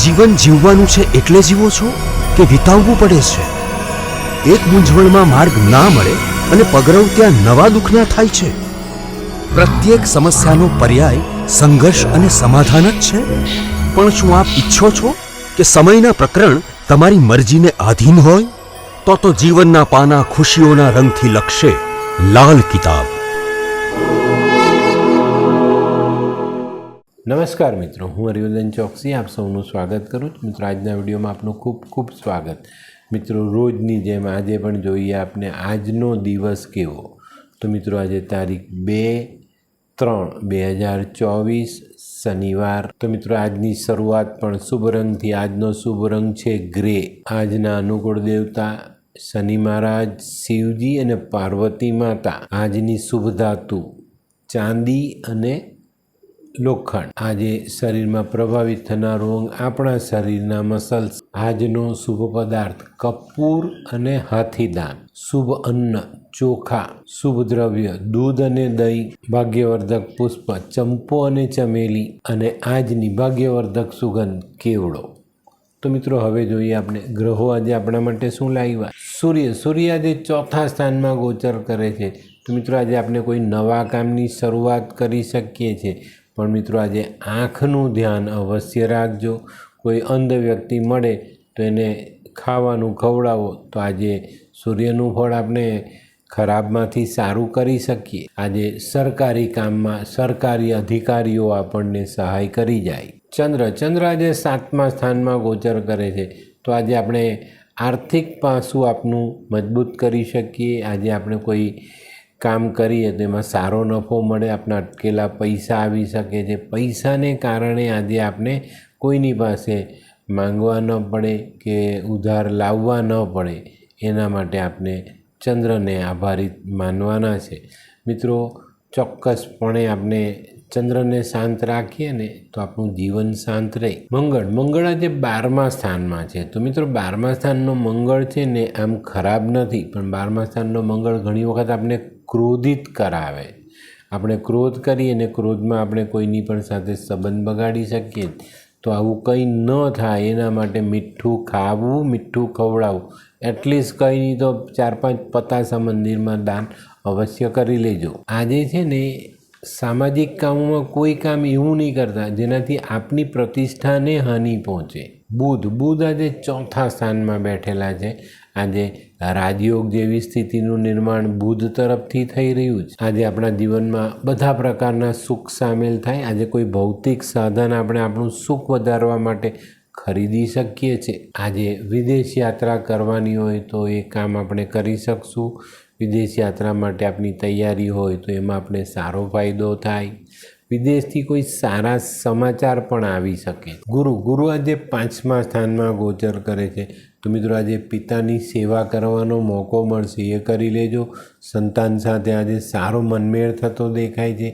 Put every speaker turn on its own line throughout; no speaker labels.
જીવન જીવવાનું છે એટલે જીવો છો કે વિતાવવું પડે છે? એક મૂંઝવણમાં માર્ગ ના મળે અને પગરવ ત્યાં નવા દુઃખના થાય છે. પ્રત્યેક સમસ્યાનો પર્યાય સંઘર્ષ અને સમાધાન જ છે. પણ શું આપ ઈચ્છો છો કે સમયના પ્રકરણ તમારી મરજીને આધીન હોય? તો જીવનના પાના ખુશીઓના રંગથી લખશે લાલ કિતાબ.
નમસ્કાર મિત્રો, હું હરિવર્ધન ચોકસી આપ સૌનું સ્વાગત કરું છું. મિત્રો, આજના વિડીયોમાં આપનું ખૂબ ખૂબ સ્વાગત. મિત્રો, રોજની જેમ આજે પણ જોઈએ આપને આજનો દિવસ કેવો. તો મિત્રો, આજે તારીખ 2/3/2024 શનિવાર. તો મિત્રો, આજની શરૂઆત પણ શુભ રંગથી. આજનો શુભ રંગ છે ગ્રે. આજના અનુકૂળ દેવતા શનિ મહારાજ, શિવજી અને પાર્વતી માતા. આજની શુભ ધાતુ ચાંદી અને લોખંડ. આજે શરીરમાં પ્રભાવિત થનારો અંગ આપણા શરીરના મસલ્સ. આજનો શુભ પદાર્થ કપૂર અને હાથીદાંત. શુભ અન્ન ચોખા. શુભ દ્રવ્ય દૂધ અને દહીં. ભાગ્યવર્ધક પુષ્પ ચંપો અને ચમેલી. અને આજની ભાગ્યવર્ધક સુગંધ કેવડો. તો મિત્રો, હવે જોઈએ આપણે ગ્રહો આજે આપણા માટે શું લાવ્યા. સૂર્ય આજે ચોથા સ્થાનમાં ગોચર કરે છે. તો મિત્રો, આજે આપણે કોઈ નવા કામની શરૂઆત કરી શકીએ છીએ. પણ મિત્રો, આજે આંખનું ધ્યાન અવશ્ય રાખજો. કોઈ અંધ વ્યક્તિ મળે તો એને ખાવાનું ખવડાવો તો આજે સૂર્યનું ફળ આપણે ખરાબમાંથી સારું કરી શકીએ. આજે સરકારી કામમાં સરકારી અધિકારીઓ આપણને સહાય કરી જાય. ચંદ્ર આજે 7મા સ્થાનમાં ગોચર કરે છે. તો આજે આપણે આર્થિક પાસું આપનું મજબૂત કરી શકીએ. આજે આપણે કોઈ કામ કરીએ તો એમાં સારો નફો મળે. આપણા અટકેલા પૈસા આવી શકે છે. પૈસાને કારણે આજે આપણે કોઈની પાસે માંગવા ન પડે કે ઉધાર લાવવા ન પડે. એના માટે આપણે ચંદ્રને આભારી માનવાના છે. મિત્રો, ચોક્કસપણે આપણે ચંદ્રને શાંત રાખીએ ને તો આપણું જીવન શાંત રહે. મંગળ આજે 12મા સ્થાનમાં છે. તો મિત્રો, 12મા સ્થાનનો મંગળ છે ને આમ ખરાબ નથી, પણ 12મા સ્થાનનો મંગળ ઘણી વખત આપણે ક્રોધિત કરાવે. આપણે ક્રોધ કરીએ ને ક્રોધમાં આપણે કોઈની પણ સાથે સંબંધ બગાડી શકીએ. તો આવું કંઈ ન થાય એના માટે મીઠું ખાવું, મીઠું ખવડાવવું. એટલીસ્ટ કંઈ નહીં તો 4-5 પતાસા મંદિરમાં દાન અવશ્ય કરી લેજો. આજે છે ને સામાજિક કામોમાં કોઈ કામ એવું નહીં કરતા જેનાથી આપની પ્રતિષ્ઠાને હાનિ પહોંચે. બુધ આજે ચોથા સ્થાનમાં બેઠેલા છે. આજે રાજયોગ જેવી સ્થિતિનું નિર્માણ બુધ તરફથી થઈ રહ્યું છે. આજે આપણા જીવનમાં બધા પ્રકારના સુખ સામેલ થાય. આજે કોઈ ભૌતિક સાધન આપણે આપણું સુખ વધારવા માટે ખરીદી શકીએ છીએ. આજે વિદેશ યાત્રા કરવાની હોય તો એ કામ આપણે કરી શકશું. વિદેશ યાત્રા માટે આપણી તૈયારી હોય તો એમાં આપણે સારો ફાયદો થાય. વિદેશથી કોઈ સારા સમાચાર પણ આવી શકે. ગુરુ આજે 5મા સ્થાનમાં ગોચર કરે છે. તો મિત્રો, આજે પિતાની સેવા કરવાનો મોકો મળશે, એ કરી લેજો. સંતાન સાથે આજે સારો મનમેળ થતો દેખાય છે,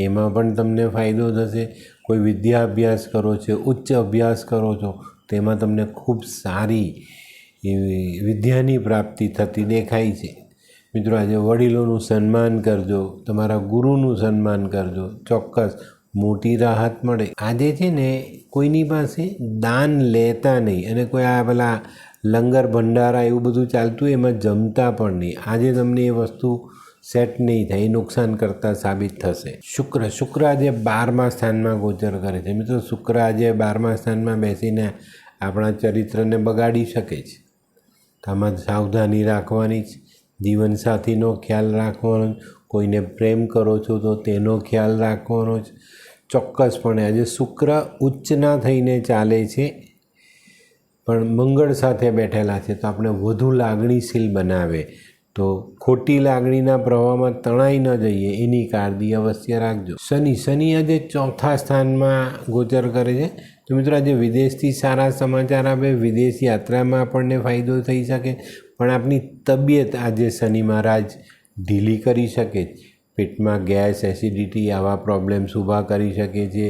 એમાં પણ તમને ફાયદો થશે. કોઈ વિદ્યા અભ્યાસ કરો છો, ઉચ્ચ અભ્યાસ કરો છો, તેમાં તમને ખૂબ સારી એવી વિદ્યાની પ્રાપ્તિ થતી દેખાય છે. મિત્રો, આજે વડીલોનું સન્માન કરજો, તમારા ગુરુનું સન્માન કરજો. ચોક્કસ મોટી રાહત મળે. આજે છે ને કોઈની પાસે દાન લેતા નહીં. અને કોઈ આ પેલા લંગર ભંડારા એવું બધું ચાલતું એમાં જમતા પણ નહીં. આજે તમને એ વસ્તુ સેટ નહીં થાય, એ નુકસાન કરતાં સાબિત થશે. શુક્ર આજે 12મા સ્થાનમાં ગોચર કરે છે. મિત્રો, શુક્ર આજે 12મા સ્થાનમાં બેસીને આપણા ચરિત્રને બગાડી શકે છે. આમાં સાવધાની રાખવાની જ. જીવનસાથીનો ખ્યાલ રાખવાનો. કોઈને પ્રેમ કરો છો તો તેનો ખ્યાલ રાખવાનો જ. ચોક્કસપણે આજે શુક્ર ઉચ્ચના થઈને ચાલે છે, પણ મંગળ સાથે બેઠેલા છે. તો આપણે વધુ લાગણીશીલ બનાવે. તો ખોટી લાગણીના પ્રવાહમાં તણાઈ ન જઈએ એની કાળજી અવશ્ય રાખજો. શનિ આજે ચોથા સ્થાનમાં ગોચર કરે છે. તો મિત્રો, આજે વિદેશથી સારા સમાચાર આવે. વિદેશ યાત્રામાં આપણને ફાયદો થઈ શકે. પણ આપની તબિયત આજે શનિ મહારાજ ઢીલી કરી શકે. પેટમાં ગેસ, એસિડિટી આવા પ્રોબ્લેમ્સ ઊભા કરી શકે છે.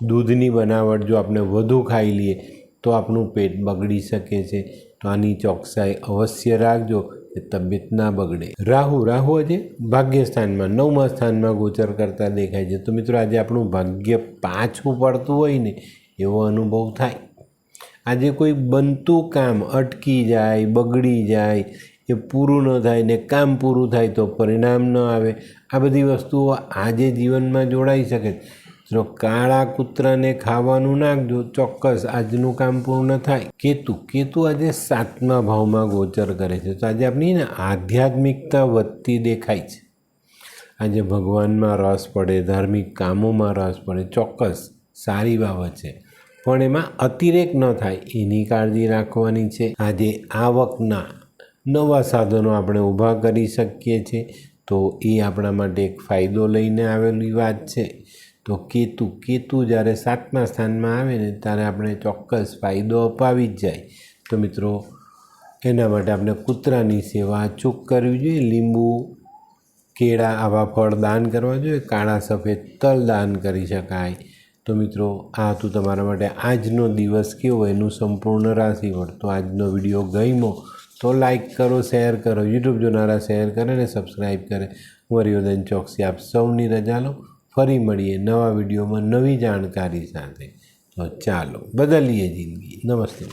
દૂધની બનાવટ જો આપણે વધુ ખાઈ લઈએ તો આપણું પેટ બગડી શકે છે. તો આની ચોકસાઈ અવશ્ય રાખજો કે તબિયત ના બગડે. રાહુ આજે ભાગ્યસ્થાનમાં 9મા સ્થાનમાં ગોચર કરતા દેખાય છે. તો મિત્રો, આજે આપણું ભાગ્ય પાછું પડતું હોય ને એવો અનુભવ થાય. આજે કોઈ બનતું કામ અટકી જાય, બગડી જાય, એ પૂરું ન થાય ને કામ પૂરું થાય તો પરિણામ ન આવે, આ બધી વસ્તુઓ આજે જીવનમાં જોડાઈ શકે. જો કાળા કૂતરાને ખાવાનું નાખજો, ચોક્કસ આજનું કામ પૂર્ણ થાય. કેતુ આજે 7મા ભાવમાં ગોચર કરે છે, તો આજે આપણી ને આધ્યાત્મિકતા વધતી દેખાય છે. આજે ભગવાનમાં રસ પડે, ધાર્મિક કામોમાં રસ પડે, ચોક્કસ સારી બાબત છે, પણ એમાં અતિરેક ન થાય એની કાળજી રાખવાની છે. આજે આવકના નવા સાધનો આપણે ઊભા કરી શકીએ છીએ, તો એ આપણા માટે એક ફાયદો લઈને આવેલી વાત છે. તો કેતુ જ્યારે 7મા સ્થાનમાં આવે ને ત્યારે આપણે ચોક્કસ ફાયદો અપાવી જ જાય. તો મિત્રો, એના માટે આપણે કૂતરાની સેવા અચૂક કરવી જોઈએ. લીંબુ, કેળા આવા ફળ દાન કરવા જોઈએ. કાળા સફેદ તલ દાન કરી શકાય. તો મિત્રો, આ હતું તમારા માટે આજનો દિવસ કેવો એનું સંપૂર્ણ રાશિફળ. તો આજનો વિડીયો ગમ્યો તો લાઈક કરો, શેર કરો, યુટ્યુબ જોનારા શેર કરે ને સબસ્ક્રાઈબ કરે. હું હરિવર્ધન ચોકસી આપ સૌની રજા લો. ફરી મળીએ નવા વિડીયોમાં નવી જાણકારી સાથે. તો ચાલો બદલીએ જિંદગી. નમસ્તે.